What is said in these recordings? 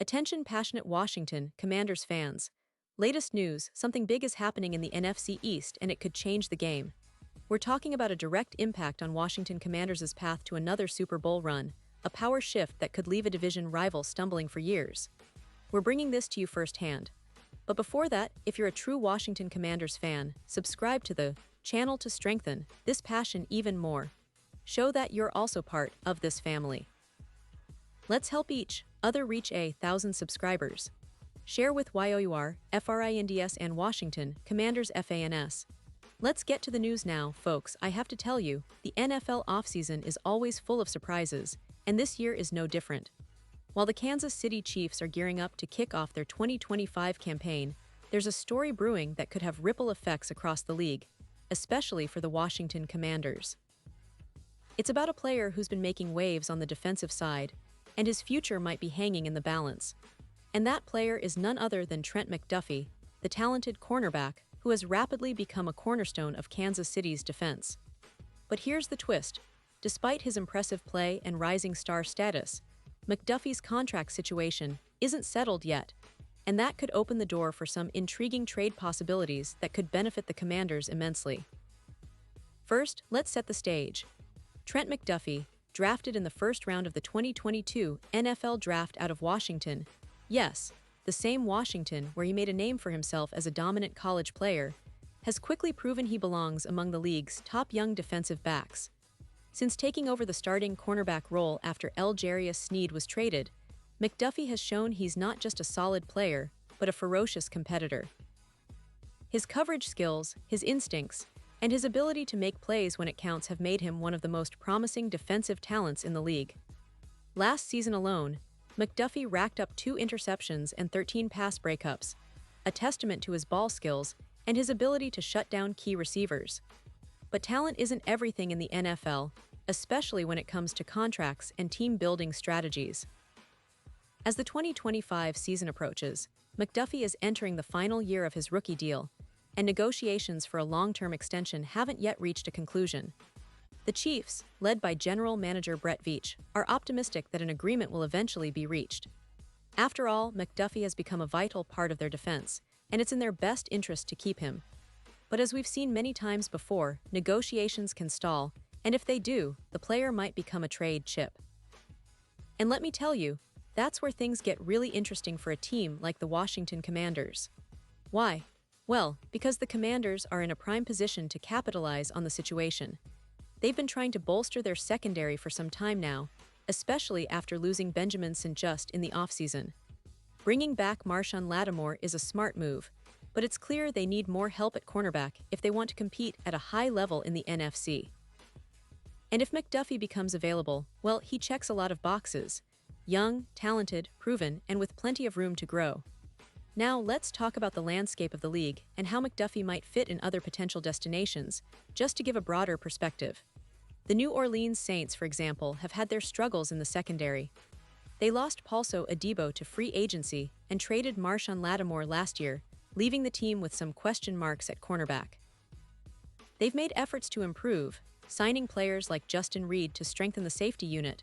Attention passionate Washington Commanders fans. Latest news, something big is happening in the NFC East and it could change the game. We're talking about a direct impact on Washington Commanders' path to another Super Bowl run, a power shift that could leave a division rival stumbling for years. We're bringing this to you firsthand. But before that, if you're a true Washington Commanders fan, subscribe to the channel to strengthen this passion even more. Show that you're also part of this family. Let's help each other reach 1,000 subscribers. Share with YOUR, FRINDS and Washington Commanders FANS. Let's get to the news now, folks. I have to tell you, the NFL offseason is always full of surprises, and this year is no different. While the Kansas City Chiefs are gearing up to kick off their 2025 campaign, there's a story brewing that could have ripple effects across the league, especially for the Washington Commanders. It's about a player who's been making waves on the defensive side, and his future might be hanging in the balance. And that player is none other than Trent McDuffie, the talented cornerback who has rapidly become a cornerstone of Kansas City's defense. But here's the twist. Despite his impressive play and rising star status, McDuffie's contract situation isn't settled yet, and that could open the door for some intriguing trade possibilities that could benefit the Commanders immensely. First, let's set the stage. Trent McDuffie, drafted in the first round of the 2022 NFL Draft out of Washington. Yes, the same Washington where he made a name for himself as a dominant college player, has quickly proven he belongs among the league's top young defensive backs. Since taking over the starting cornerback role after L'Jarius Sneed was traded, McDuffie has shown he's not just a solid player, but a ferocious competitor. His coverage skills, his instincts, and his ability to make plays when it counts have made him one of the most promising defensive talents in the league. Last season alone, McDuffie racked up 2 interceptions and 13 pass breakups, a testament to his ball skills and his ability to shut down key receivers. But talent isn't everything in the NFL, especially when it comes to contracts and team-building strategies. As the 2025 season approaches, McDuffie is entering the final year of his rookie deal, and negotiations for a long-term extension haven't yet reached a conclusion. The Chiefs, led by General Manager Brett Veach, are optimistic that an agreement will eventually be reached. After all, McDuffie has become a vital part of their defense, and it's in their best interest to keep him. But as we've seen many times before, negotiations can stall, and if they do, the player might become a trade chip. And let me tell you, that's where things get really interesting for a team like the Washington Commanders. Why? Well, because the Commanders are in a prime position to capitalize on the situation. They've been trying to bolster their secondary for some time now, especially after losing Benjamin St-Juste in the offseason. Bringing back Marshon Lattimore is a smart move, but it's clear they need more help at cornerback if they want to compete at a high level in the NFC. And if McDuffie becomes available, well, he checks a lot of boxes. Young, talented, proven, and with plenty of room to grow. Now let's talk about the landscape of the league and how McDuffie might fit in other potential destinations, just to give a broader perspective. The New Orleans Saints, for example, have had their struggles in the secondary. They lost Paulson Adebo to free agency and traded Marshon Lattimore last year, leaving the team with some question marks at cornerback. They've made efforts to improve, signing players like Justin Reed to strengthen the safety unit,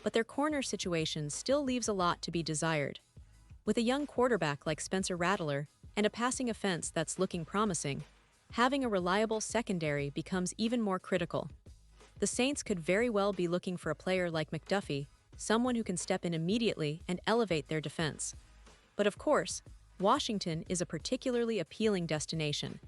but their corner situation still leaves a lot to be desired. With a young quarterback like Spencer Rattler and a passing offense that's looking promising, having a reliable secondary becomes even more critical. The Saints could very well be looking for a player like McDuffie, someone who can step in immediately and elevate their defense. But of course, Washington is a particularly appealing destination.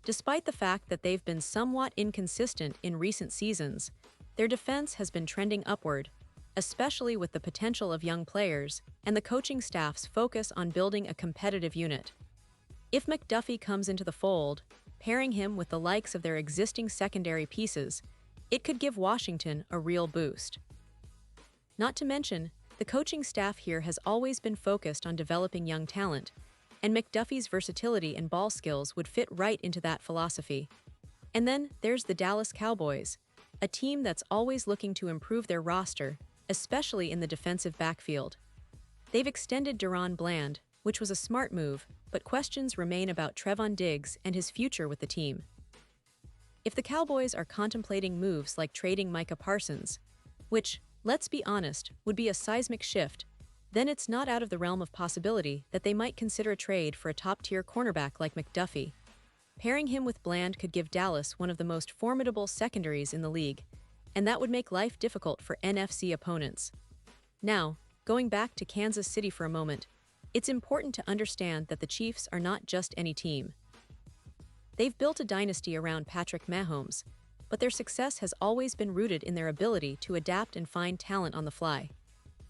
Despite the fact that they've been somewhat inconsistent in recent seasons, their defense has been trending upward, especially with the potential of young players and the coaching staff's focus on building a competitive unit. If McDuffie comes into the fold, pairing him with the likes of their existing secondary pieces, it could give Washington a real boost. Not to mention, the coaching staff here has always been focused on developing young talent, and McDuffie's versatility and ball skills would fit right into that philosophy. And then there's the Dallas Cowboys, a team that's always looking to improve their roster, especially in the defensive backfield. They've extended Deron Bland, which was a smart move, but questions remain about Trevon Diggs and his future with the team. If the Cowboys are contemplating moves like trading Micah Parsons, which, let's be honest, would be a seismic shift, then it's not out of the realm of possibility that they might consider a trade for a top-tier cornerback like Mcduffie. Pairing him with Bland could give Dallas one of the most formidable secondaries in the league, and that would make life difficult for NFC opponents. Now, going back to Kansas City for a moment, it's important to understand that the Chiefs are not just any team. They've built a dynasty around Patrick Mahomes, but their success has always been rooted in their ability to adapt and find talent on the fly.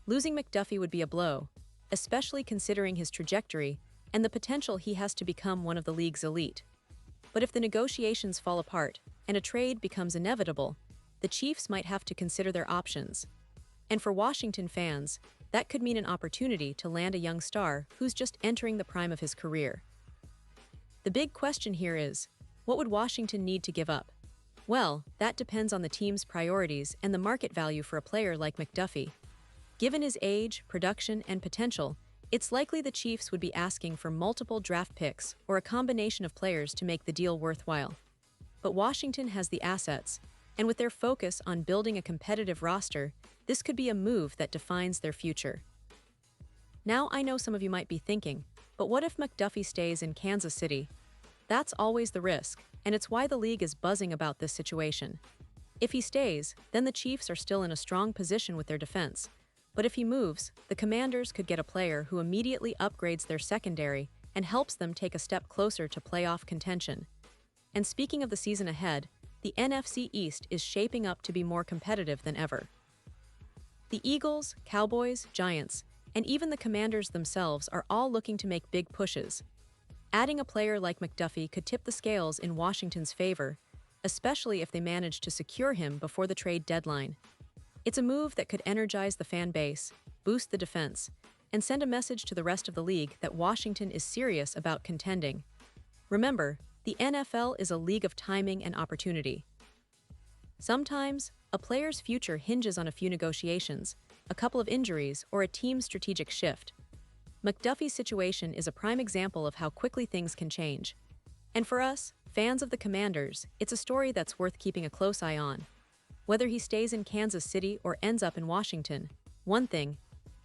Losing Mcduffie would be a blow, especially considering his trajectory and the potential he has to become one of the league's elite. But if the negotiations fall apart and a trade becomes inevitable, the Chiefs might have to consider their options. And for Washington fans, that could mean an opportunity to land a young star who's just entering the prime of his career. The big question here is, what would Washington need to give up? Well, that depends on the team's priorities and the market value for a player like Mcduffie. Given his age, production, and potential, it's likely the Chiefs would be asking for multiple draft picks or a combination of players to make the deal worthwhile. But Washington has the assets, and with their focus on building a competitive roster, this could be a move that defines their future. Now I know some of you might be thinking, but what if Mcduffie stays in Kansas City? That's always the risk, and it's why the league is buzzing about this situation. If he stays, then the Chiefs are still in a strong position with their defense. But if he moves, the Commanders could get a player who immediately upgrades their secondary and helps them take a step closer to playoff contention. And speaking of the season ahead, the NFC East is shaping up to be more competitive than ever. The Eagles, Cowboys, Giants, and even the Commanders themselves are all looking to make big pushes. Adding a player like Mcduffie could tip the scales in Washington's favor, especially if they manage to secure him before the trade deadline. It's a move that could energize the fan base, boost the defense, and send a message to the rest of the league that Washington is serious about contending. Remember, the NFL is a league of timing and opportunity. Sometimes, a player's future hinges on a few negotiations, a couple of injuries, or a team's strategic shift. Mcduffie's situation is a prime example of how quickly things can change. And for us, fans of the Commanders, it's a story that's worth keeping a close eye on. Whether he stays in Kansas City or ends up in Washington, one thing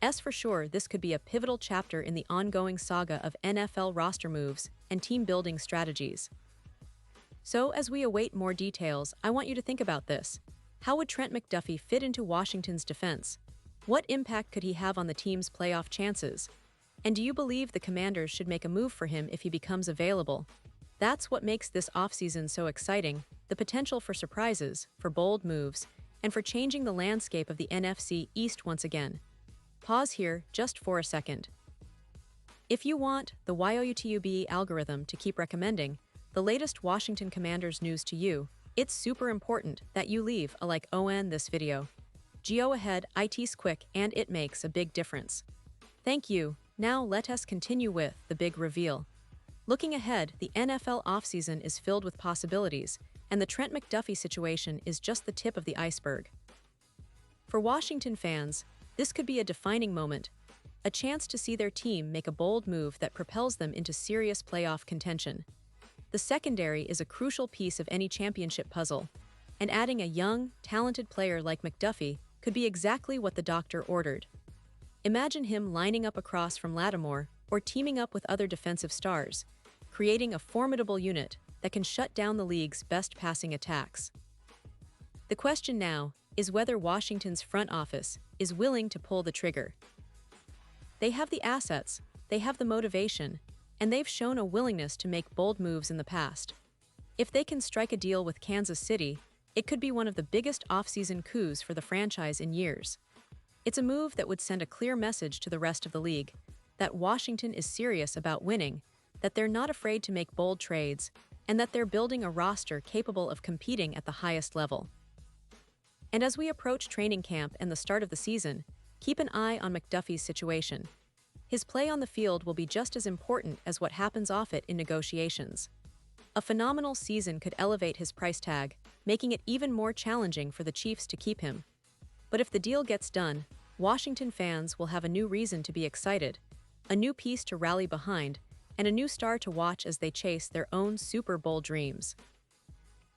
is for sure, this could be a pivotal chapter in the ongoing saga of NFL roster moves and team-building strategies. So, as we await more details, I want you to think about this. How would Trent Mcduffie fit into Washington's defense? What impact could he have on the team's playoff chances? And do you believe the Commanders should make a move for him if he becomes available? That's what makes this offseason so exciting, the potential for surprises, for bold moves, and for changing the landscape of the NFC East once again. Pause here just for a second. If you want the YouTube algorithm to keep recommending the latest Washington Commanders news to you, it's super important that you leave a like on this video. Go ahead, it's quick and it makes a big difference. Thank you. Now let us continue with the big reveal. Looking ahead, the NFL offseason is filled with possibilities, and the Trent Mcduffie situation is just the tip of the iceberg. For Washington fans, this could be a defining moment, a chance to see their team make a bold move that propels them into serious playoff contention. The secondary is a crucial piece of any championship puzzle, and adding a young, talented player like Mcduffie could be exactly what the doctor ordered. Imagine him lining up across from Lattimore or teaming up with other defensive stars, creating a formidable unit that can shut down the league's best passing attacks. The question now is whether Washington's front office is willing to pull the trigger. They have the assets, they have the motivation, and they've shown a willingness to make bold moves in the past. If they can strike a deal with Kansas City, it could be one of the biggest offseason coups for the franchise in years. It's a move that would send a clear message to the rest of the league that Washington is serious about winning, that they're not afraid to make bold trades, and that they're building a roster capable of competing at the highest level. And as we approach training camp and the start of the season, keep an eye on Mcduffie's situation. His play on the field will be just as important as what happens off it in negotiations. A phenomenal season could elevate his price tag, making it even more challenging for the Chiefs to keep him. But if the deal gets done, Washington fans will have a new reason to be excited, a new piece to rally behind, and a new star to watch as they chase their own Super Bowl dreams.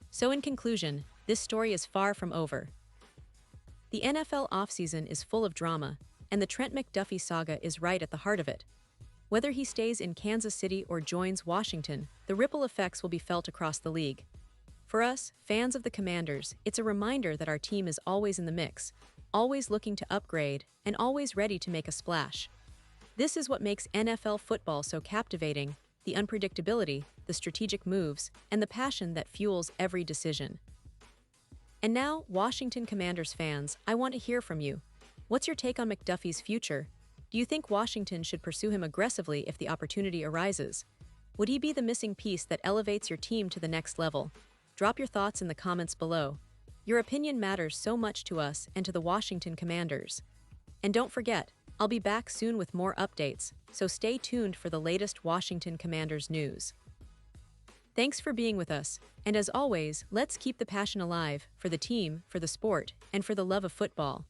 So in conclusion, this story is far from over. The NFL offseason is full of drama, and the Trent Mcduffie saga is right at the heart of it. Whether he stays in Kansas City or joins Washington, the ripple effects will be felt across the league. For us, fans of the Commanders, it's a reminder that our team is always in the mix, always looking to upgrade, and always ready to make a splash. This is what makes NFL football so captivating: the unpredictability, the strategic moves, and the passion that fuels every decision. And now, Washington Commanders fans, I want to hear from you. What's your take on McDuffie's future? Do you think Washington should pursue him aggressively if the opportunity arises? Would he be the missing piece that elevates your team to the next level? Drop your thoughts in the comments below. Your opinion matters so much to us and to the Washington Commanders. And don't forget, I'll be back soon with more updates, so stay tuned for the latest Washington Commanders news. Thanks for being with us, and as always, let's keep the passion alive for the team, for the sport, and for the love of football.